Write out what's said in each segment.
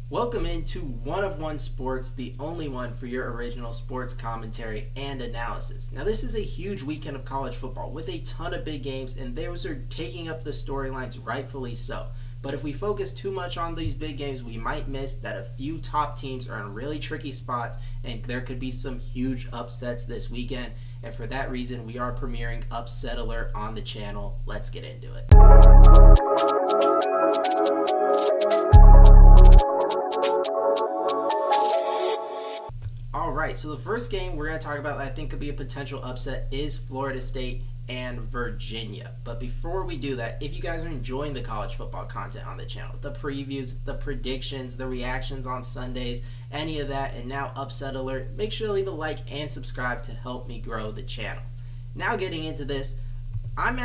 Welcome into One of One Sports, the only one for your original sports commentary and analysis. Now, this is a huge weekend of college football with a ton of big games, and those are taking up the storylines, rightfully so. But if we focus too much on these big games, we might miss that a few top teams are in really tricky spots, and there could be some huge upsets this weekend. And for that reason, we are premiering Upset Alert on the channel. Let's get into it. All right, so the first game we're going to talk about that I think could be a potential upset is Florida State and Virginia. But before we do that, if you guys are enjoying the college football content on the channel, the previews, the predictions, the reactions on Sundays, any of that, and now Upset Alert, make sure to leave a like and subscribe to help me grow the channel. Now getting into this, I'm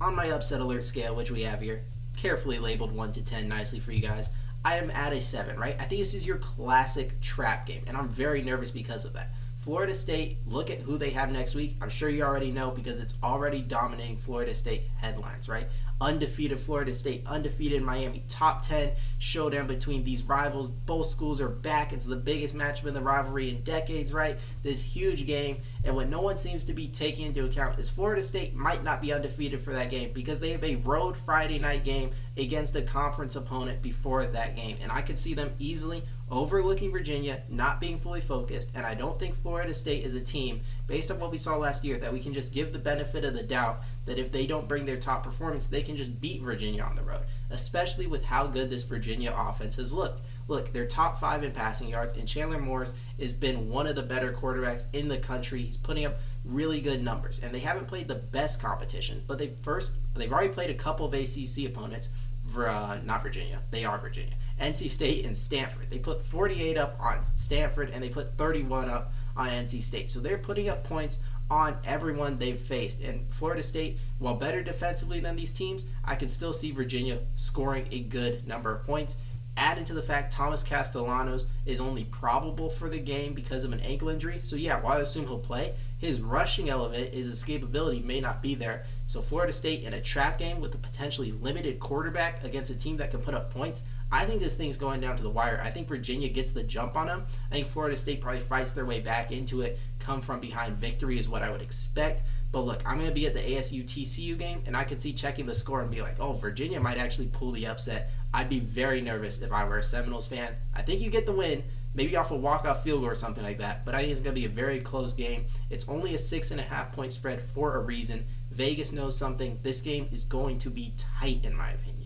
on my Upset Alert scale, which we have here, carefully labeled 1 to 10 nicely for you guys. I am at a 7, right? I think this is your classic trap game, and I'm very nervous because of that. Florida State, look at who they have next week. I'm sure you already know because it's already dominating Florida State headlines, right? Undefeated Florida State, undefeated Miami, top 10 showdown between these rivals. Both schools are back. It's the biggest matchup in the rivalry in decades, right? This huge game, and what no one seems to be taking into account is Florida State might not be undefeated for that game because they have a road Friday night game against a conference opponent before that game, and I could see them easily overlooking Virginia, not being fully focused, and I don't think Florida State is a team, based on what we saw last year, that we can just give the benefit of the doubt that if they don't bring their top performance, they can just beat Virginia on the road, especially with how good this Virginia offense has looked. Look, they're top 5 in passing yards, and Chandler Morris has been one of the better quarterbacks in the country. He's putting up really good numbers, and they haven't played the best competition, but they've already played a couple of ACC opponents. Not Virginia. They are Virginia. NC State and Stanford. They put 48 up on Stanford and they put 31 up on NC State. So they're putting up points on everyone they've faced. And Florida State, while better defensively than these teams, I can still see Virginia scoring a good number of points. Added to the fact Thomas Castellanos is only probable for the game because of an ankle injury. So yeah, while I assume he'll play, his rushing element, his escapability may not be there. So Florida State in a trap game with a potentially limited quarterback against a team that can put up points, I think this thing's going down to the wire. I think Virginia gets the jump on them. I think Florida State probably fights their way back into it. Come from behind victory is what I would expect. But look, I'm going to be at the ASU TCU game, and I could see checking the score and be like, oh, Virginia might actually pull the upset. I'd be very nervous if I were a Seminoles fan. I think you get the win, maybe off a walk-off field goal or something like that, but I think it's going to be a very close game. It's only a 6.5 point spread for a reason. Vegas knows something. This game is going to be tight, in my opinion.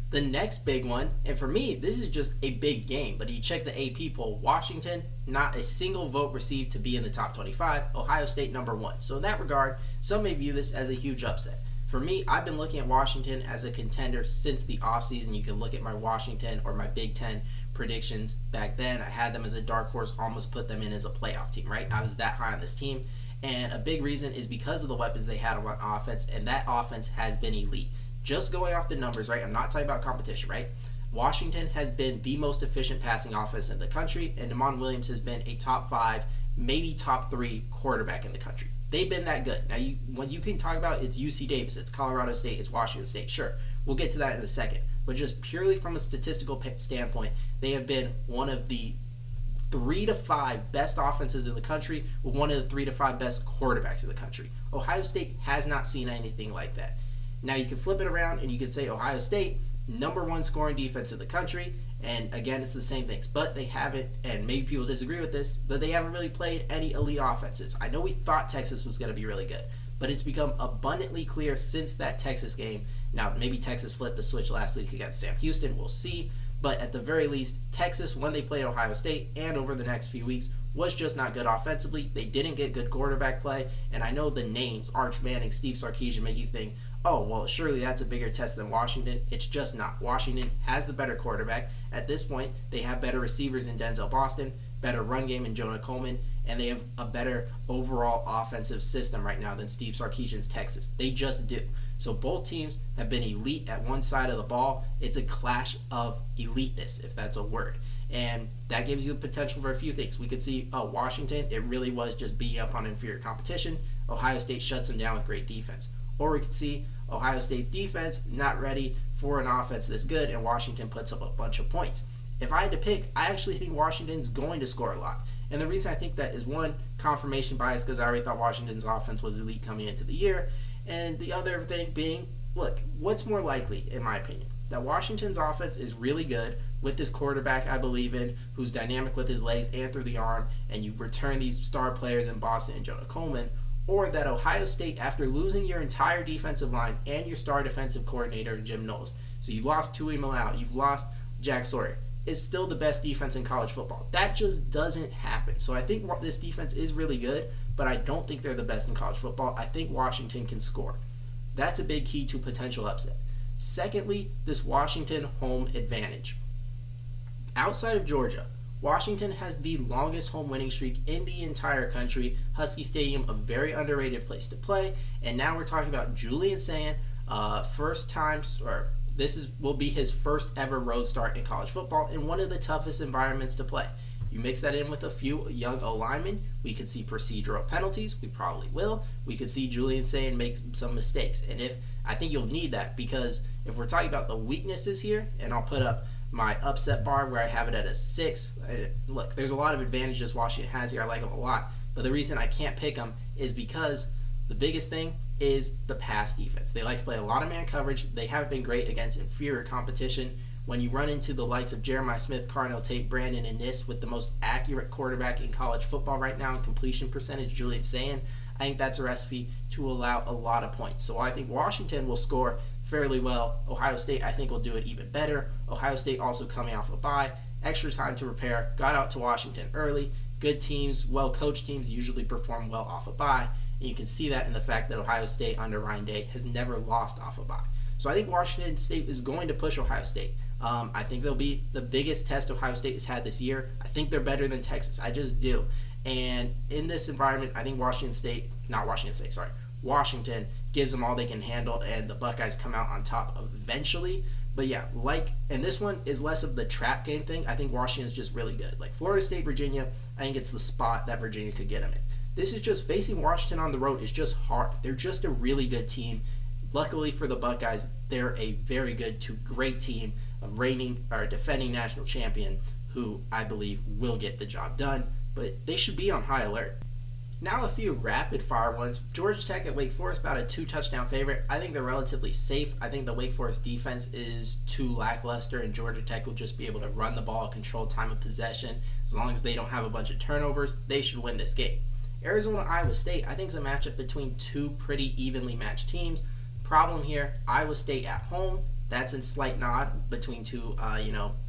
The next big one, and for me, this is just a big game, but you check the AP poll, Washington, not a single vote received to be in the top 25, Ohio State number 1. So in that regard, some may view this as a huge upset. For me, I've been looking at Washington as a contender since the offseason. You can look at my Washington or my Big Ten predictions back then. I had them as a dark horse, almost put them in as a playoff team, right? I was that high on this team. And a big reason is because of the weapons they had on offense, and that offense has been elite. Just going off the numbers, right? I'm not talking about competition, right? Washington has been the most efficient passing offense in the country, and Damon Williams has been a top 5, maybe top 3 quarterback in the country. They've been that good. Now, when you can talk about it's UC Davis, it's Colorado State, it's Washington State, sure. We'll get to that in a second. But just purely from a statistical standpoint, they have been one of the 3 to 5 best offenses in the country with one of the 3 to 5 best quarterbacks in the country. Ohio State has not seen anything like that. Now you can flip it around and you can say Ohio State, number 1 scoring defense in the country, and again, it's the same things. But they haven't, and maybe people disagree with this, but they haven't really played any elite offenses. I know we thought Texas was going to be really good, but it's become abundantly clear since that Texas game. Now, maybe Texas flipped the switch last week against Sam Houston. We'll see. But at the very least, Texas, when they played Ohio State and over the next few weeks, was just not good offensively. They didn't get good quarterback play. And I know the names, Arch Manning, Steve Sarkisian, make you think, oh, well, surely that's a bigger test than Washington. It's just not. Washington has the better quarterback. At this point, they have better receivers in Denzel Boston, better run game in Jonah Coleman, and they have a better overall offensive system right now than Steve Sarkisian's Texas. They just do. So both teams have been elite at one side of the ball. It's a clash of eliteness, if that's a word. And that gives you the potential for a few things. We could see, Washington, it really was just beating up on inferior competition. Ohio State shuts them down with great defense. Or we could see Ohio State's defense not ready for an offense this good, and Washington puts up a bunch of points. If I had to pick, I actually think Washington's going to score a lot. And the reason I think that is, one, confirmation bias, because I already thought Washington's offense was elite coming into the year. And the other thing being, look, what's more likely, in my opinion? That Washington's offense is really good with this quarterback I believe in, who's dynamic with his legs and through the arm, and you return these star players in Boston and Jonah Coleman, or that Ohio State, after losing your entire defensive line and your star defensive coordinator, Jim Knowles, so you've lost Tui Malau, you've lost Jack Sawyer, is still the best defense in college football. That just doesn't happen. So I think this defense is really good, but I don't think they're the best in college football. I think Washington can score. That's a big key to potential upset. Secondly, this Washington home advantage. Outside of Georgia, Washington has the longest home winning streak in the entire country. Husky Stadium, a very underrated place to play. And now we're talking about Julian Sayin, will be his first ever road start in college football in one of the toughest environments to play. You mix that in with a few young O-linemen, we could see procedural penalties. We probably will. We could see Julian Sayin make some mistakes. And I think you'll need that, because if we're talking about the weaknesses here, and I'll put up my upset bar where I have it at a 6. Look, there's a lot of advantages Washington has here. I like them a lot. But the reason I can't pick them is because the biggest thing is the pass defense. They like to play a lot of man coverage. They haven't been great against inferior competition. When you run into the likes of Jeremiah Smith, Carnell Tate, Brandon Inniss with the most accurate quarterback in college football right now in completion percentage, Julian Sayin, I think that's a recipe to allow a lot of points. So I think Washington will score fairly well. Ohio State, I think, will do it even better. Ohio State also coming off a bye. Extra time to prepare. Got out to Washington early. Good teams, well-coached teams usually perform well off a bye. And you can see that in the fact that Ohio State under Ryan Day has never lost off a bye. So I think Washington State is going to push Ohio State. I think they'll be the biggest test Ohio State has had this year. I think they're better than Texas. I just do. And in this environment, I think Washington gives them all they can handle, and the Buckeyes come out on top eventually. But yeah, and this one is less of the trap game thing. I think Washington's just really good. Like Florida State, Virginia, I think it's the spot that Virginia could get them in. This is just facing Washington on the road is just hard. They're just a really good team. Luckily for the Buckeyes, they're a very good to great team, a defending national champion who I believe will get the job done, but they should be on high alert. Now a few rapid fire ones. Georgia Tech at Wake Forest, about a 2-touchdown favorite. I think they're relatively safe. I think the Wake Forest defense is too lackluster, and Georgia Tech will just be able to run the ball, control time of possession. As long as they don't have a bunch of turnovers, they should win this game. Arizona, Iowa State, I think is a matchup between two pretty evenly matched teams. Problem here, Iowa State at home. That's a slight nod between two,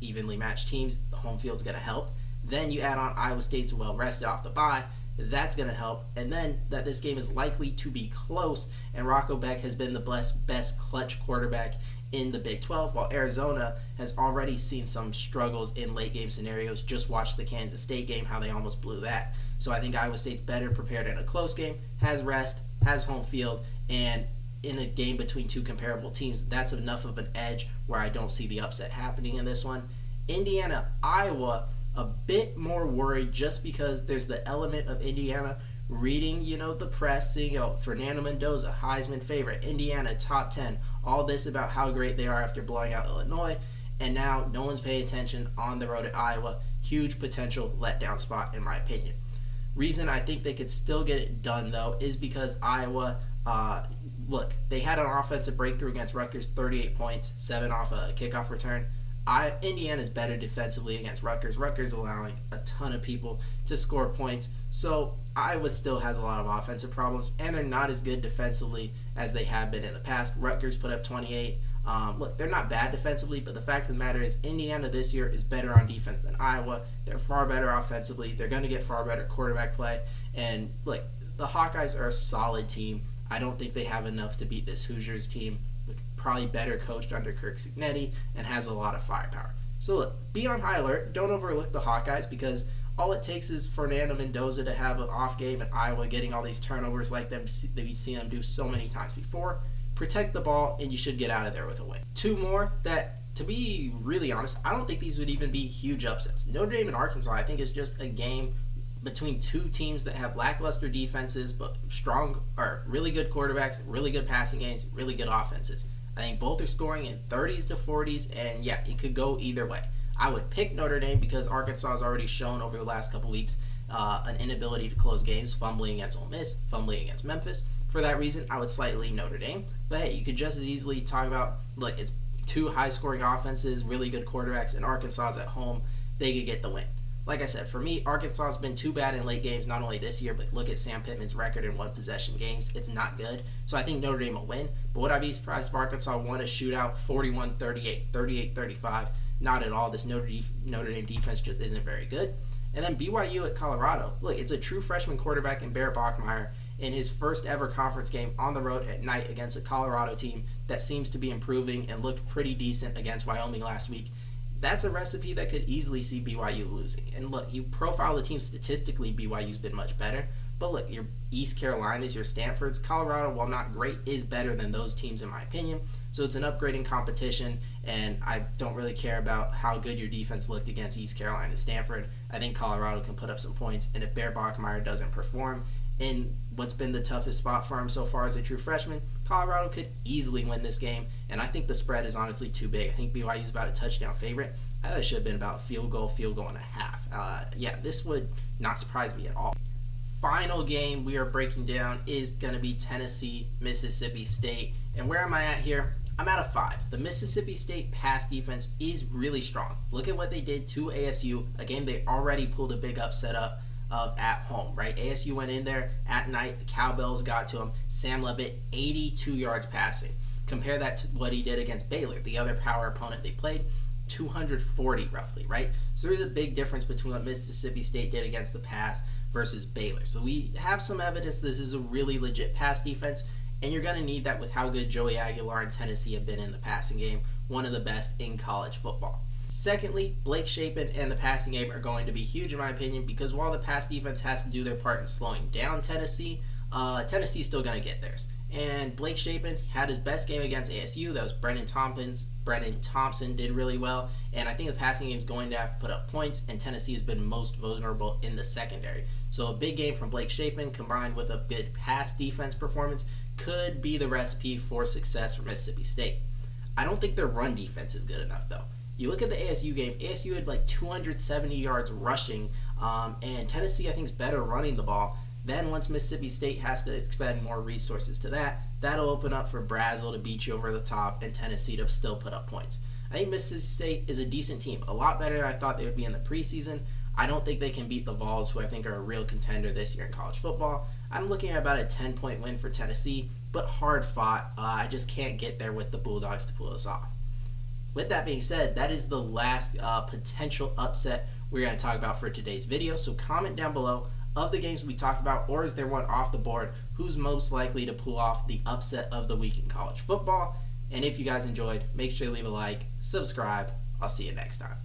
evenly matched teams. The home field's going to help. Then you add on Iowa State's well rested off the bye. That's going to help. And then that this game is likely to be close, and Rocco Beck has been the best clutch quarterback in the Big 12, while Arizona has already seen some struggles in late game scenarios. Just watch the Kansas State game, how they almost blew that. So I think Iowa State's better prepared in a close game, has rest, has home field, and in a game between two comparable teams, that's enough of an edge where I don't see the upset happening in this one. Indiana, Iowa, a bit more worried just because there's the element of Indiana reading, the press, seeing Fernando Mendoza, Heisman favorite, Indiana top 10, all this about how great they are after blowing out Illinois, and now no one's paying attention on the road at Iowa. Huge potential letdown spot in my opinion. Reason I think they could still get it done though is because Iowa, they had an offensive breakthrough against Rutgers, 38 points, 7 off a kickoff return. Indiana's better defensively against Rutgers. Rutgers allowing a ton of people to score points. So Iowa still has a lot of offensive problems, and they're not as good defensively as they have been in the past. Rutgers put up 28. They're not bad defensively, but the fact of the matter is Indiana this year is better on defense than Iowa. They're far better offensively. They're going to get far better quarterback play. And the Hawkeyes are a solid team. I don't think they have enough to beat this Hoosiers team, which probably better coached under Kirk Cignetti and has a lot of firepower. So be on high alert. Don't overlook the Hawkeyes, because all it takes is Fernando Mendoza to have an off game and Iowa getting all these turnovers like that we've seen them do so many times before. Protect the ball, and you should get out of there with a win. Two more that, to be really honest, I don't think these would even be huge upsets. Notre Dame and Arkansas, I think, is just a game between two teams that have lackluster defenses but really good quarterbacks, really good passing games, really good offenses. I think both are scoring in 30s to 40s, and yeah, it could go either way. I would pick Notre Dame because Arkansas has already shown over the last couple weeks an inability to close games, fumbling against Ole Miss, fumbling against Memphis. For that reason, I would slightly lean Notre Dame. But hey, you could just as easily talk about, look, it's two high-scoring offenses, really good quarterbacks, and Arkansas is at home. They could get the win. Like I said, for me, Arkansas has been too bad in late games, not only this year, but look at Sam Pittman's record in one-possession games. It's not good. So I think Notre Dame will win. But would I be surprised if Arkansas won a shootout 41-38, 38-35? Not at all. This Notre Dame defense just isn't very good. And then BYU at Colorado. Look, it's a true freshman quarterback in Barrett Bachmeier in his first ever conference game on the road at night against a Colorado team that seems to be improving and looked pretty decent against Wyoming last week. That's a recipe that could easily see BYU losing. And look, you profile the team statistically, BYU's been much better. But look, your East Carolinas, your Stanfords, Colorado, while not great, is better than those teams in my opinion. So it's an upgrading competition, and I don't really care about how good your defense looked against East Carolina and Stanford. I think Colorado can put up some points, and if Barrett Bachmeier doesn't perform in what's been the toughest spot for him so far as a true freshman, Colorado could easily win this game, and I think the spread is honestly too big. I think BYU's about a touchdown favorite. I thought it should have been about field goal and a half. This would not surprise me at all. Final game we are breaking down is going to be Tennessee, Mississippi State. And where am I at here? I'm at a 5. The Mississippi State pass defense is really strong. Look at what they did to ASU, a game they already pulled a big upset up of at home, right? ASU went in there at night. The Cowbells got to him. Sam Levitt, 82 yards passing. Compare that to what he did against Baylor, the other power opponent they played, 240 roughly, right? So there's a big difference between what Mississippi State did against the pass versus Baylor. So we have some evidence this is a really legit pass defense, and you're going to need that with how good Joey Aguilar and Tennessee have been in the passing game, one of the best in college football. Secondly, Blake Shapen and the passing game are going to be huge in my opinion because while the pass defense has to do their part in slowing down Tennessee, Tennessee's still going to get theirs. And Blake Shapen had his best game against ASU. That was Brennan Thompson did really well. And I think the passing game is going to have to put up points, and Tennessee has been most vulnerable in the secondary. So a big game from Blake Shapen combined with a good pass defense performance could be the recipe for success for Mississippi State. I don't think their run defense is good enough, though. You look at the ASU game, ASU had like 270 yards rushing, and Tennessee, I think, is better running the ball. Then once Mississippi State has to expend more resources to that, that'll open up for Brazzell to beat you over the top and Tennessee to still put up points. I think Mississippi State is a decent team, a lot better than I thought they would be in the preseason. I don't think they can beat the Vols, who I think are a real contender this year in college football. I'm looking at about a 10-point win for Tennessee, but hard fought. I just can't get there with the Bulldogs to pull this off. With that being said, that is the last potential upset we're going to talk about for today's video. So comment down below of the games we talked about, or is there one off the board, who's most likely to pull off the upset of the week in college football. And if you guys enjoyed, make sure to leave a like, subscribe. I'll see you next time.